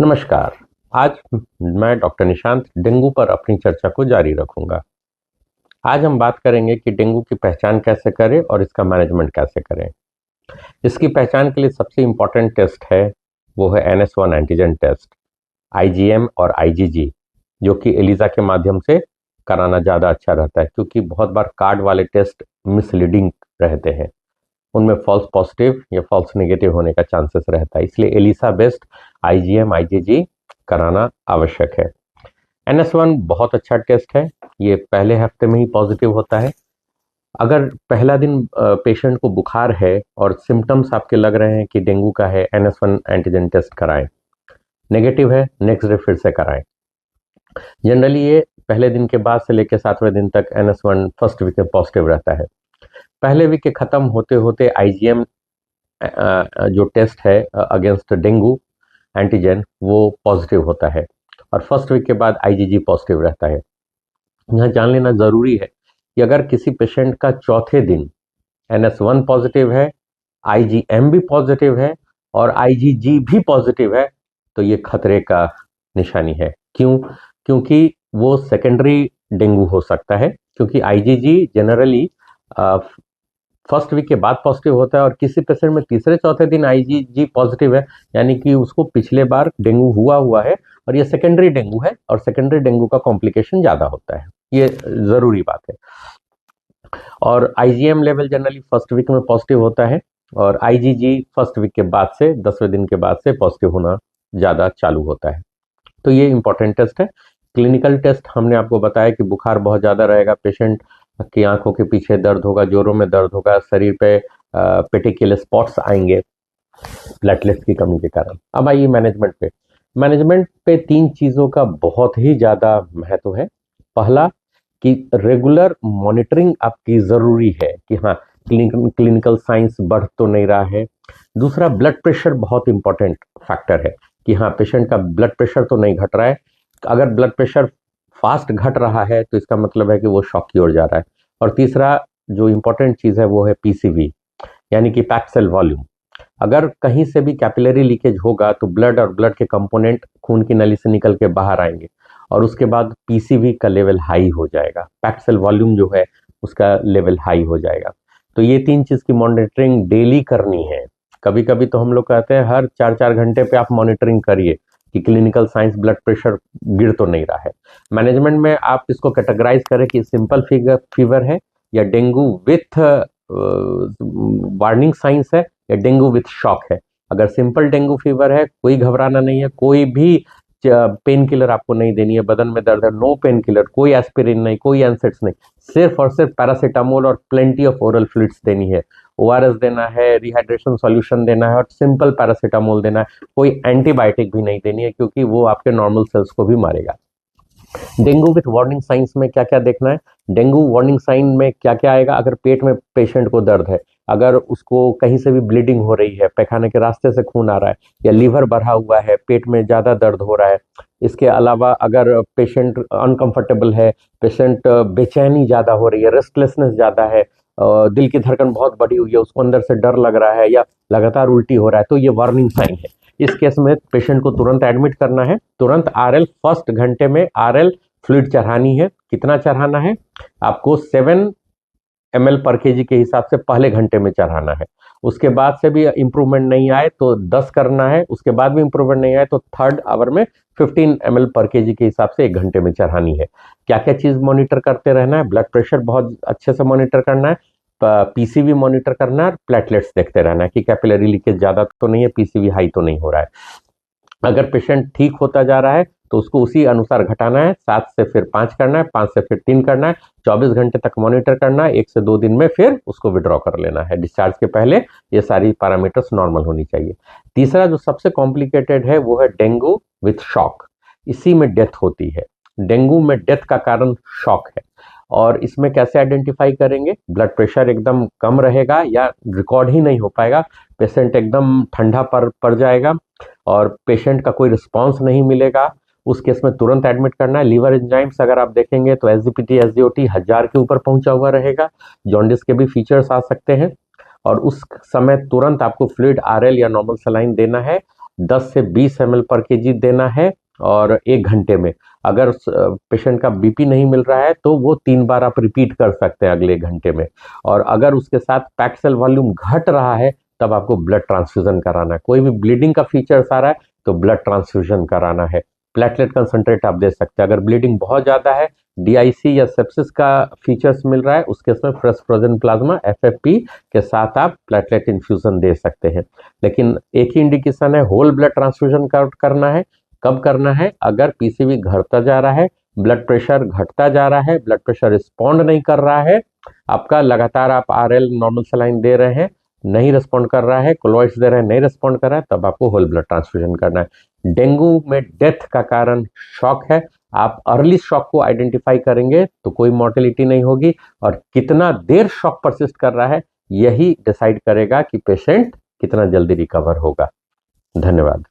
नमस्कार। आज मैं डॉक्टर निशांत डेंगू पर अपनी चर्चा को जारी रखूंगा। आज हम बात करेंगे कि डेंगू की पहचान कैसे करें और इसका मैनेजमेंट कैसे करें। इसकी पहचान के लिए सबसे इम्पोर्टेंट टेस्ट है वो है NS1 एंटीजन टेस्ट, IgM और IgG, जो कि एलिसा के माध्यम से कराना ज़्यादा अच्छा रहता है, क्योंकि बहुत बार कार्ड वाले टेस्ट मिसलीडिंग रहते हैं, उनमें फॉल्स पॉजिटिव या फॉल्स नेगेटिव होने का चांसेस रहता है। इसलिए एलिसा बेस्ड IgM IgG कराना आवश्यक है। NS1 बहुत अच्छा टेस्ट है, ये पहले हफ्ते में ही पॉजिटिव होता है। अगर पहला दिन पेशेंट को बुखार है और सिम्टम्स आपके लग रहे हैं कि डेंगू का है, NS1 एंटीजन टेस्ट कराएं। नेगेटिव है, नेक्स्ट डे फिर से कराएं। जनरली ये पहले दिन के बाद से लेकर 7वें दिन तक NS1 फर्स्ट वीक में पॉजिटिव रहता है। पहले वीक के खत्म होते होते IgM जो टेस्ट है अगेंस्ट डेंगू एंटीजन वो पॉजिटिव होता है और फर्स्ट वीक के बाद IgG पॉजिटिव रहता है। यहाँ जान लेना ज़रूरी है कि अगर किसी पेशेंट का चौथे दिन NS1 पॉजिटिव है, IgM भी पॉजिटिव है और IgG भी पॉजिटिव है, तो ये खतरे का निशानी है। क्यों? क्योंकि वो सेकेंडरी डेंगू हो सकता है, क्योंकि IgG जनरली फर्स्ट वीक के बाद पॉजिटिव होता है और किसी पेशेंट में तीसरे चौथे दिन IgG पॉजिटिव है, यानी कि उसको पिछले बार डेंगू हुआ है और ये सेकेंडरी डेंगू है और सेकेंडरी डेंगू का कॉम्प्लिकेशन ज़्यादा होता है। ये ज़रूरी बात है। और IgM level generally first week में पॉजिटिव होता है और IgG फर्स्ट वीक के बाद से 10वें दिन के बाद से पॉजिटिव होना ज़्यादा चालू होता है। तो ये इंपॉर्टेंट टेस्ट है। क्लिनिकल टेस्ट हमने आपको बताया कि बुखार बहुत ज़्यादा रहेगा, पेशेंट की आंखों के पीछे दर्द होगा, जोरों में दर्द होगा, शरीर पे पेटिकुलर स्पॉट्स आएंगे प्लेटलेट्स की कमी के कारण। अब आइए मैनेजमेंट पे 3 चीज़ों का बहुत ही ज़्यादा महत्व है। पहला कि रेगुलर मॉनिटरिंग आपकी ज़रूरी है कि हाँ क्लिनिकल साइंस बढ़ तो नहीं रहा है। दूसरा, ब्लड प्रेशर बहुत इंपॉर्टेंट फैक्टर है कि हाँ पेशेंट का ब्लड प्रेशर तो नहीं घट रहा है। अगर ब्लड प्रेशर फास्ट घट रहा है तो इसका मतलब है कि वो शॉक की ओर जा रहा है। और तीसरा जो इंपॉर्टेंट चीज़ है वो है PCV, यानी कि पैक्ड सेल वॉल्यूम। अगर कहीं से भी कैपिलरी लीकेज होगा तो ब्लड और ब्लड के कंपोनेंट खून की नली से निकल के बाहर आएंगे और उसके बाद PCV का लेवल हाई हो जाएगा, पैक्ड सेल वॉल्यूम जो है उसका लेवल हाई हो जाएगा। तो ये 3 चीज़ की मॉनिटरिंग डेली करनी है। कभी कभी तो हम लोग कहते हैं हर 4-4 घंटे पे आप मॉनिटरिंग करिए कि क्लिनिकल साइंस ब्लड प्रेशर गिर तो नहीं रहा है। मैनेजमेंट में आप इसको कैटेगराइज करें कि सिंपल फीवर है या डेंगू विथ वार्निंग साइंस है या डेंगू विथ शॉक है। अगर सिंपल डेंगू फीवर है कोई घबराना नहीं है, कोई भी पेन किलर आपको नहीं देनी है। बदन में दर्द है, नो पेन किलर, कोई एस्पिरिन नहीं, कोई एनसेट्स नहीं, सिर्फ और सिर्फ पैरासीटामोल और प्लेंटी ऑफ ओरल फ्लूइड्स देनी है। ORS देना है, रिहाइड्रेशन सॉल्यूशन देना है और सिंपल पैरासीटामोल देना है। कोई एंटीबायोटिक भी नहीं देनी है, क्योंकि वो आपके नॉर्मल सेल्स को भी मारेगा। डेंगू विथ वार्निंग साइंस में क्या क्या देखना है? डेंगू वार्निंग साइन में क्या क्या आएगा? अगर पेट में पेशेंट को दर्द है, अगर उसको कहीं से भी ब्लीडिंग हो रही है, पैखाने के रास्ते से खून आ रहा है या लीवर बढ़ा हुआ है, पेट में ज़्यादा दर्द हो रहा है। इसके अलावा अगर पेशेंट अनकंफर्टेबल है, पेशेंट बेचैनी ज़्यादा हो रही है, रेस्टलेसनेस ज़्यादा है, दिल की धड़कन बहुत बढ़ी हुई है, उसको अंदर से डर लग रहा है या लगातार उल्टी हो रहा है, तो ये वार्निंग साइन है। इस केस में पेशेंट को तुरंत एडमिट करना है। तुरंत RL फर्स्ट घंटे में RL फ्लूइड चढ़ानी है। कितना चढ़ाना है? आपको 7 ml पर kg के हिसाब से पहले घंटे में चढ़ाना है। उसके बाद से भी इंप्रूवमेंट नहीं आए तो 10 करना है। उसके बाद भी इंप्रूवमेंट नहीं आए तो थर्ड आवर में 15 ml पर kg के हिसाब से 1 घंटे में चढ़ानी है। क्या क्या चीज़ मॉनिटर करते रहना है? ब्लड प्रेशर बहुत अच्छे से मॉनिटर करना है, PCV मॉनिटर करना है, प्लेटलेट्स देखते रहना है कि कैपिलरी लीकेज ज़्यादा तो नहीं है, PCV हाई तो नहीं हो रहा है। अगर पेशेंट ठीक होता जा रहा है तो उसको उसी अनुसार घटाना है। 7 से फिर 5 करना है, 5 से फिर 3 करना है, 24 घंटे तक मॉनिटर करना है। 1 से 2 दिन में फिर उसको विड्रॉ कर लेना है। डिस्चार्ज के पहले ये सारी पैरामीटर्स नॉर्मल होनी चाहिए। तीसरा जो सबसे कॉम्प्लिकेटेड है वो है डेंगू विथ शॉक। इसी में डेथ होती है। डेंगू में डेथ का कारण शॉक है और इसमें कैसे आइडेंटिफाई करेंगे? ब्लड प्रेशर एकदम कम रहेगा या रिकॉर्ड ही नहीं हो पाएगा, पेशेंट एकदम ठंडा पड़ जाएगा और पेशेंट का कोई रिस्पांस नहीं मिलेगा, उस केस में तुरंत एडमिट करना है। लीवर एंजाइम्स अगर आप देखेंगे तो SGPT SGOT 1000 के ऊपर पहुंचा हुआ रहेगा। जॉन्डिस के भी फीचर्स आ सकते हैं और उस समय तुरंत आपको फ्लूइड RL या नॉर्मल सलाइन देना है 10 से 20 ml पर केजी देना है और 1 घंटे में। अगर पेशेंट का बीपी नहीं मिल रहा है तो वो 3 बार आप रिपीट कर सकते हैं अगले घंटे में। और अगर उसके साथ पैक्ड सेल वॉल्यूम घट रहा है तब आपको ब्लड ट्रांसफ्यूजन कराना है। कोई भी ब्लीडिंग का फीचर्स आ रहा है तो ब्लड ट्रांसफ्यूजन कराना है। प्लेटलेट कंसंट्रेट आप दे सकते हैं। अगर ब्लीडिंग बहुत ज्यादा है, डीआईसी या सेप्सिस का फीचर्स मिल रहा है, उसके इसमें फ्रेश फ्रोजन प्लाज्मा एफएफपी के साथ आप प्लेटलेट इन्फ्यूजन दे सकते हैं। लेकिन एक ही इंडिकेशन है, होल ब्लड ट्रांसफ्यूजन करना है। कब करना है? अगर पीसीवी घटता जा रहा है, ब्लड प्रेशर घटता जा रहा है, ब्लड प्रेशर रिस्पॉन्ड नहीं कर रहा है, आपका लगातार आप आरएल नॉर्मल सलाइन दे रहे हैं, नहीं रिस्पॉन्ड कर रहा है, कोलोइड्स दे रहे हैं, नहीं रिस्पॉन्ड कर रहा है, तब आपको होल ब्लड ट्रांसफ्यूजन करना है। डेंगू में डेथ का कारण शॉक है। आप अर्ली शॉक को आइडेंटिफाई करेंगे तो कोई मॉर्टेलिटी नहीं होगी, और कितना देर शॉक परसिस्ट कर रहा है यही डिसाइड करेगा कि पेशेंट कितना जल्दी रिकवर होगा। धन्यवाद।